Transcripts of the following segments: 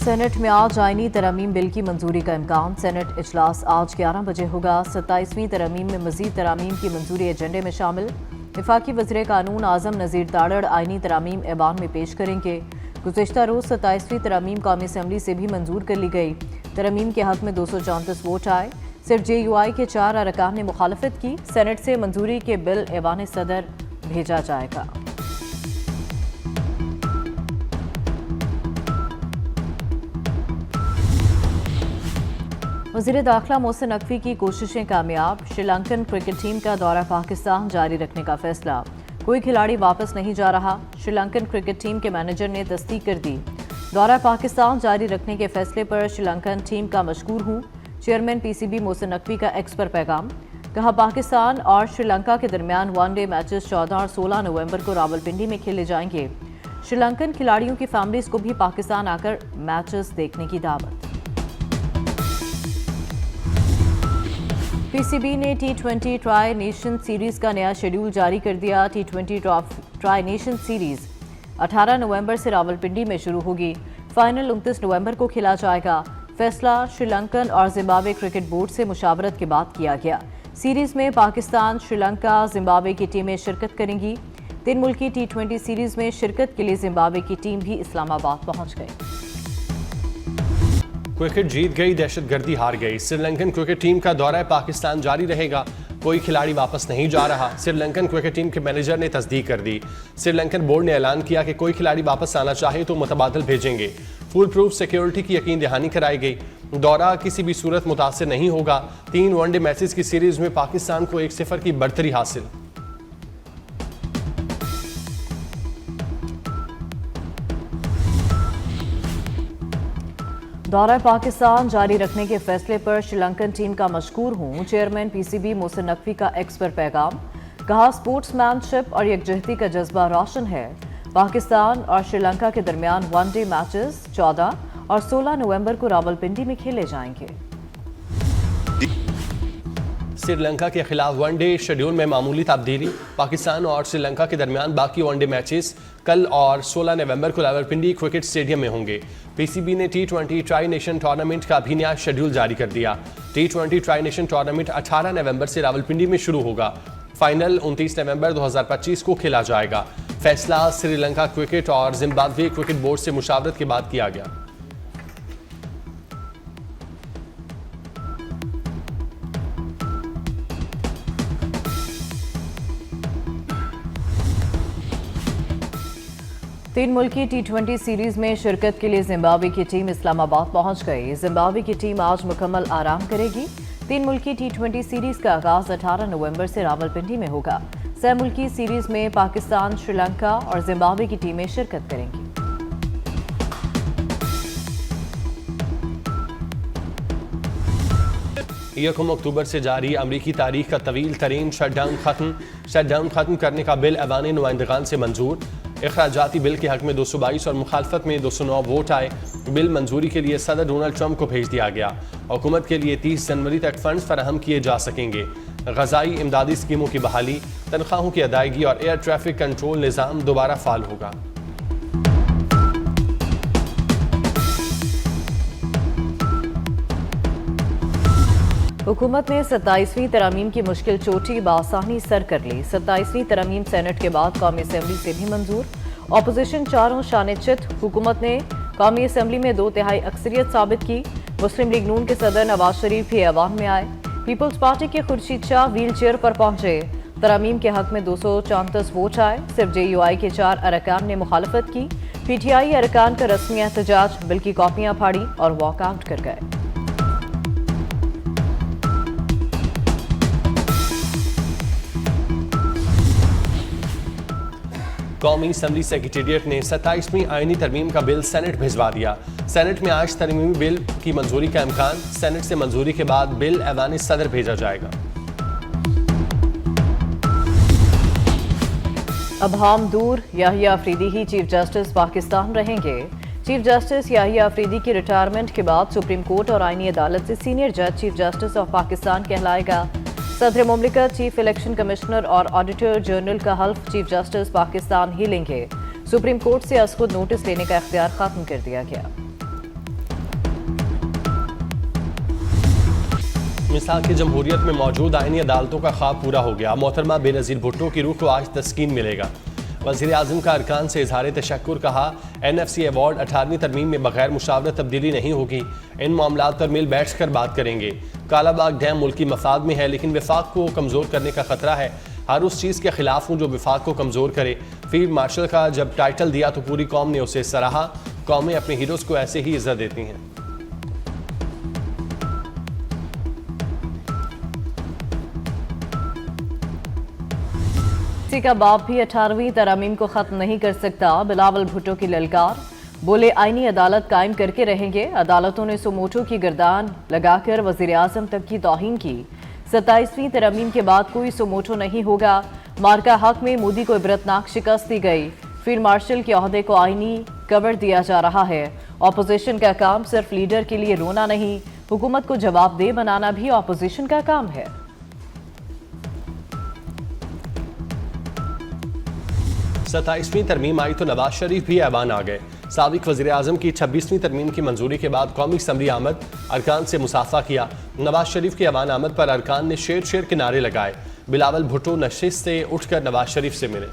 Senate में आज आईनी तरमीम बिल की मंजूरी का इम्कान। सेनेट इजलास आज 11 बजे होगा। 27वीं तरमीम में मजीद तरमीम की मंजूरी एजेंडे में शामिल। वफाकी वज़ीर कानून आज़म नज़ीर ताड़ड़ आईनी तरमीम ऐवान में पेश करेंगे। गुज़िश्ता रोज़ 27वीं तरमीम कौमी असम्बली से भी मंजूर कर ली गई। तरमीम के हक में 234 वोट आए। सिर्फ JUI के 4 अरकान ने मुखालफत की। सेनेट से मंजूरी के बिल ऐवान सदर भेजा जाएगा। वज़ीर दाखिला मोहसिन नकवी की कोशिशें कामयाब। श्रीलंकन क्रिकेट टीम का दौरा पाकिस्तान जारी रखने का फैसला। कोई खिलाड़ी वापस नहीं जा रहा। श्रीलंकन क्रिकेट टीम के मैनेजर ने तस्दीक कर दी। दौरा पाकिस्तान जारी रखने के फैसले पर श्रीलंकन टीम का मशकूर हूँ। चेयरमैन PCB मोहसिन नकवी का एक्स पर पैगाम। कहा, पाकिस्तान और श्रीलंका के दरमियान वनडे मैचेस 14 और 16 नवंबर को रावलपिंडी में खेले जाएंगे। श्रीलंकन खिलाड़ियों की फैमिलीज को भी पाकिस्तान आकर मैचेस देखने की दावत। PCB ने T20 ट्राई नेशन सीरीज का नया शेड्यूल जारी कर दिया। T20 ट्राई नेशन सीरीज 18 नवंबर से रावलपिंडी में शुरू होगी। फाइनल 29 नवंबर को खेला जाएगा। फैसला श्रीलंकन और जिम्बाब्वे क्रिकेट बोर्ड से मुशावरत के बाद किया गया। सीरीज में पाकिस्तान, श्रीलंका, जिम्बाब्वे की टीमें शिरकत करेंगी। 3 मुल्की T20 सीरीज में शिरकत के लिए जिम्बाब्वे की टीम भी इस्लामाबाद पहुंच गई। क्रिकेट जीत गई, दहशतगर्दी हार गई। श्रीलंकन क्रिकेट टीम का दौरा पाकिस्तान जारी रहेगा। कोई खिलाड़ी वापस नहीं जा रहा। श्रीलंकन क्रिकेट टीम के मैनेजर ने तस्दीक कर दी। श्रीलंकन बोर्ड ने ऐलान किया कि कोई खिलाड़ी वापस आना चाहे तो मुतबादल भेजेंगे। फुल प्रूफ सिक्योरिटी की यकीन दहानी कराई गई। दौरा किसी भी सूरत मुतासिर नहीं होगा। 3 वनडे मैचेस की सीरीज में पाकिस्तान को 1-0 की बढ़तरी हासिल। दौरा पाकिस्तान जारी रखने के फैसले पर श्रीलंकन टीम का मशकूर हूँ। चेयरमैन PCB मोहसिन नकवी का एक्स पर पैगाम। कहा, स्पोर्ट्समैनशिप और यकजहती का जज्बा रोशन है। पाकिस्तान और श्रीलंका के दरमियान वनडे मैचेस 14 और 16 नवंबर को रावलपिंडी में खेले जाएंगे। श्रीलंका के खिलाफ वनडे शेड्यूल में मामूली तब्दीली। पाकिस्तान और श्रीलंका के दरमियान बाकी वनडे मैचेस कल और 16 नवंबर को रावलपिंडी क्रिकेट स्टेडियम में होंगे। PCB ने T20 ट्राई नेशन टूर्नामेंट का भी नया शेड्यूल जारी कर दिया। T20 ट्राई नेशन टूर्नामेंट 18 नवंबर से रावलपिंडी में शुरू होगा। फाइनल 29 नवंबर 2025 को खेला जाएगा। फैसला श्रीलंका क्रिकेट और जिम्बाब्वे क्रिकेट बोर्ड से मुशावरत के बाद किया गया। तीन मुल्की T20 सीरीज में शिरकत के लिए जिम्बाब्वे की टीम इस्लामाबाद पहुंच गई। जिम्बाब्वे की टीम आज मुकम्मल आराम करेगी। 3 मुल्की T20 सीरीज का आगाज 18 नवंबर से रावलपिंडी में होगा। 6 मुल्की सीरीज में पाकिस्तान, श्रीलंका और जिम्बाब्वे की टीमें शिरकत करेंगी। 1 अक्टूबर से जारी अमरीकी तारीख का तवील तरीन शटडाउन खत्म करने का बिल ऐवान नुमाइंदगान से मंजूर। इखराजाती बिल के हक में 222 और मुखालफत में 209 वोट आए। बिल मंजूरी के लिए सदर डोनाल्ड ट्रंप को भेज दिया गया। हुकूमत के लिए 30 जनवरी तक फंड फराहम किए जा सकेंगे। ग़ज़ाई इमदादी स्कीमों की बहाली, तनख्वाहों की अदायगी और एयर ट्रैफिक कंट्रोल निज़ाम दोबारा फाल होगा। हुकूमत ने 27वीं तरमीम की मुश्किल चोटी बासानी सर कर ली। 27वीं तरमीम सेनेट के बाद कौमी असम्बली से भी मंजूर। अपोजिशन चारों शाने चित। हुकूमत ने कौमी असम्बली में 2/3 अक्सरियत साबित की। मुस्लिम लीग नून के सदर नवाज शरीफ भी ऐवान में आए। पीपल्स पार्टी के खुर्शीद शाह व्हील चेयर पर पहुंचे। तरमीम के हक में 234 वोट आए। सिर्फ JUI के 4 अरकान ने मुखालफत की। PTI अरकान का रस्मी एहतजाज, बिल की कॉपियां फाड़ी और वॉकआउट कर गए। कौमी असम्बली सेक्रेटेरिएट ने 27वीं आईनी तरमीम का बिल सेनेट भिजवा दिया। सेनेट में आज तरमीमी बिल की मंजूरी का इम्कान। सेनेट से मंजूरी के बाद बिल ऐवान सदर भेजा जाएगा। अब हम दूर, याहिया अफरीदी ही चीफ जस्टिस पाकिस्तान रहेंगे। चीफ जस्टिस याहिया अफरीदी की रिटायरमेंट के बाद सुप्रीम कोर्ट और आईनी अदालत से सीनियर जज चीफ जस्टिस ऑफ पाकिस्तान कहलाएगा। सदर मुमलिकत, चीफ इलेक्शन कमिश्नर और ऑडिटर जनरल का हल्फ चीफ जस्टिस पाकिस्तान ही लेंगे। सुप्रीम कोर्ट से अज़ खुद नोटिस लेने का इख्तियार खत्म कर दिया गया। मिसाल की जमहूरियत में मौजूद आईनी अदालतों का ख्वाब पूरा हो गया। मोहतरमा बेनज़ीर भुट्टो की रूह को आज तस्कीन मिलेगा। वज़ीर आज़म का अरकान से इजहार तशक्कुर। कहा NFC अवार्ड 18वीं तरमीम में बगैर मुशावरत तब्दीली नहीं होगी। इन मामलात पर मिल बैठ कर बात करेंगे। कालाबाग डैम मुल्की मफाद में है, लेकिन विफाक को कमज़ोर करने का खतरा है। हर उस चीज़ के खिलाफ हूँ जो विफाक को कमज़ोर करे। फील्ड मार्शल का जब टाइटल दिया तो पूरी कौम ने उसे सराहा। कौमें अपने हीरोज़ को ऐसे ही इज्जत देती हैं। किसी का बाप भी 18वीं तरमीम को खत्म नहीं कर सकता। बिलावल भुट्टो की ललकार। बोले आईनी अदालत कायम करके रहेंगे। अदालतों ने सुमोटो की गर्दान लगाकर वजीर आजम तक की तौहीन की। 27वीं तरमीम के बाद कोई सुमोटो नहीं होगा। मार्का हक में मोदी को इबरतनाक शिकस्त दी गई। फील्ड मार्शल के ओहदे को आईनी कवर दिया जा रहा है। ऑपोजिशन का काम सिर्फ लीडर के लिए रोना नहीं, हुकूमत को जवाबदेह बनाना भी ऑपोजिशन का काम है। 27वीं तरमीम आई तो नवाज शरीफ भी ऐवान आ गए। साबिक वज़ीर आज़म की 26वीं तरमीम की मंजूरी के बाद कौमी असम्बली आमद, अरकान से मुसाफा किया। नवाज शरीफ की ऐवान आमद पर अरकान ने शेर शेर के नारे लगाए। बिलावल भुट्टो नशिस्त से उठकर नवाज शरीफ से मिले।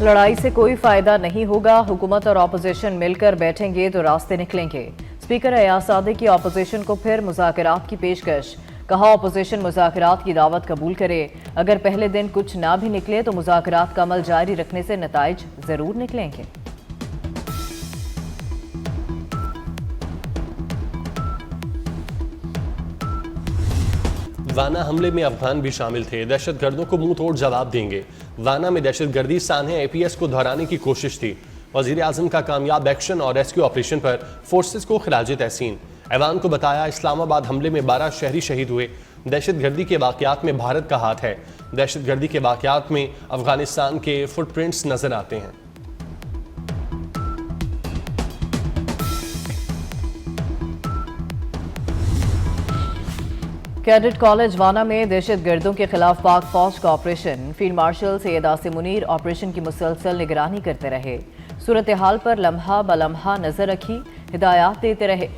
लड़ाई से कोई फायदा नहीं होगा। हुकूमत और ऑपोजिशन मिलकर बैठेंगे तो रास्ते निकलेंगे। स्पीकर अयाज सादिक की ऑपोजिशन को फिर मुज़ाकरात की पेशकश। कहा ऑपोजिशन मुज़ाकरात की दावत कबूल करे। अगर पहले दिन कुछ ना भी निकले तो मुज़ाकरात का अमल जारी रखने से नताइज जरूर निकलेंगे। वाना हमले में अफगान भी शामिल थे। दहशतगर्दों को मुंह तोड़ जवाब देंगे। वाना में दहशतगर्दी सानहे APS को दोहराने की कोशिश थी। वज़ीर आज़म का कामयाब एक्शन और रेस्क्यू ऑपरेशन पर फोर्सेस को खिराज तहसीन। ऐवान को बताया इस्लामाबाद हमले में 12 शहरी शहीद हुए। दहशतगर्दी के वाक़यात में भारत का हाथ है। दहशतगर्दी के वाक़यात में अफगानिस्तान के फुटप्रिंट्स नजर आते हैं। कैडेट कॉलेज वाना में दहशतगर्दों के खिलाफ पाक फौज का operation. Field marshal Syed Asim Munir operation की मुसलसल निगरानी करते रहे। सूरत हाल पर लम्हा ब लम्हा नजर रखी, हिदायत देते रहे।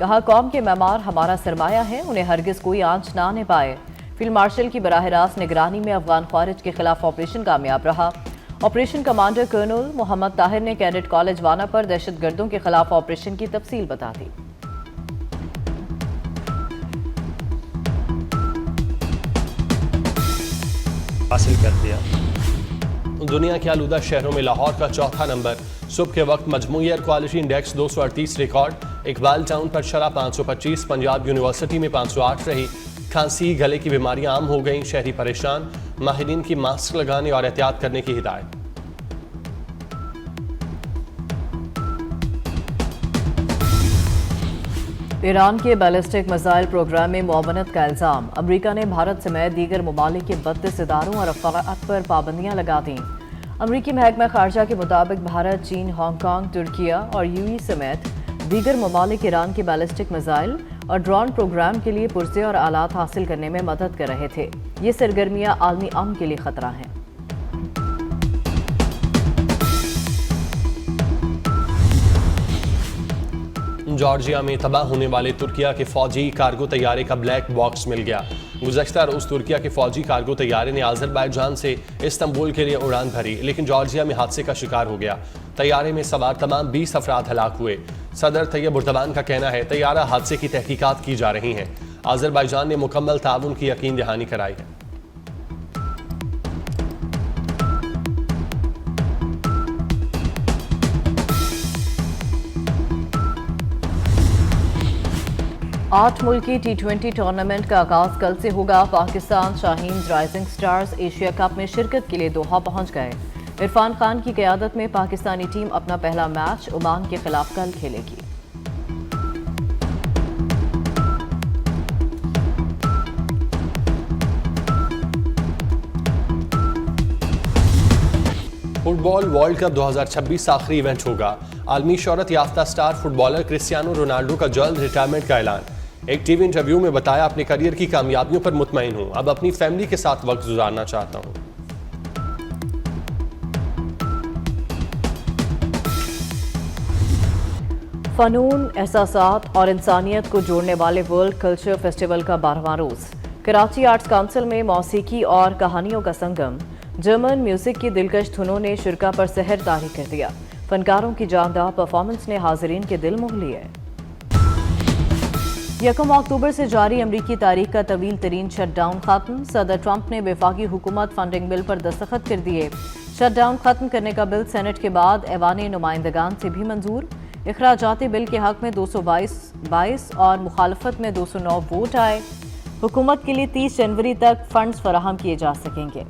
कहा कौम के मेमार हमारा सरमाया है, उन्हें हरगिज कोई आंच ना आने पाए। फील्ड मार्शल की बराह रास्त निगरानी में अफगान खारिज के खिलाफ ऑपरेशन कामयाब रहा। Operation commander colonel Mohammad Tahir ने कैडेट कॉलेज वाना पर दहशतगर्दों के खिलाफ ऑपरेशन की तफसील बता दी। हासिल कर दिया। दुनिया के आलूदा शहरों में लाहौर का चौथा नंबर। सुबह के वक्त मजमूई air quality index 238 record. Iqbal town पर शरह 525, पंजाब यूनिवर्सिटी में 508 रही। खांसी गले की बीमारियां आम हो गईं, शहरी परेशान। माहिरीन की मास्क लगाने और एहतियात करने की हिदायत। ईरान के बैलिस्टिक मिसाइल प्रोग्राम में मुआवनत का इल्ज़ाम। अमरीका ने भारत समेत दीगर ममालिक के 32 इदारों और अफवाद पर पाबंदियां लगा दी। अमरीकी महकमा खारजा के मुताबिक भारत, चीन, हांगकांग, तुर्किया और UAE समेत दीगर ममालिक ईरान के बैलिस्टिक मिसाइल और ड्रोन प्रोग्राम के लिए पुर्जे और आलात हासिल करने में मदद कर रहे थे। ये सरगर्मियां आलमी अमन के लिए खतरा हैं। जॉर्जिया में तबाह होने वाले तुर्किया के फौजी कार्गो तैयारे का ब्लैक बॉक्स मिल गया। गुज़श्ता रोज तुर्किया के फौजी कार्गो तैयारे ने आज़रबाईजान से इस्तांबुल के लिए उड़ान भरी, लेकिन जॉर्जिया में हादसे का शिकार हो गया। तैयारे में सवार तमाम 20 अफराद हलाक हुए। सदर तैयब उर्दवान का कहना है तैयारा हादसे की तहकीकात की जा रही हैं। आज़रबाईजान ने मुकम्मल ताउन की यकीन दहानी कराई है। आठ मुल्की T20 टूर्नामेंट का आगाज कल से होगा। Pakistan Shaheen rising stars Asia cup में शिरकत के लिए दोहा पहुंच गए। इरफान खान की क़यादत में पाकिस्तानी टीम अपना पहला मैच ओमान के खिलाफ कल खेलेगी। फुटबॉल वर्ल्ड कप 2026 आखिरी इवेंट होगा। आलमी शोहरत याफ्ता स्टार फुटबॉलर क्रिस्टियानो रोनाल्डो का जल्द रिटायरमेंट का ऐलान। एक टीवी इंटरव्यू में बताया अपने करियर की कामयाबियों पर मुतमईन हूं, अब अपनी फैमिली के साथ वक्त गुजारना चाहता हूं। फ़नून, एहसासात और इंसानियत को जोड़ने वाले वर्ल्ड कल्चर फेस्टिवल का 12वां रोज़। कराची आर्ट्स काउंसिल में मौसीकी और कहानियों का संगम। जर्मन म्यूजिक की दिलकश धुनों ने शिरका पर सहर तारी कर दिया। फनकारों की जानदार परफॉर्मेंस ने हाजिरीन के दिल मोह लिए। 1 अक्टूबर से जारी अमरीकी तारीख का तवील तरीन शटडाउन खत्म। सदर ट्रंप ने वफाकी हुकूमत फंडिंग बिल पर दस्तखत कर दिए। शटडाउन खत्म करने का बिल सेनेट के बाद ऐवान नुमाइंदगान से भी मंजूर। इखराजाती बिल के हक में 222 और मुखालफत में 209 वोट आए। हुकूमत के लिए 30 जनवरी तक फंड्स फराहम किए जा सकेंगे।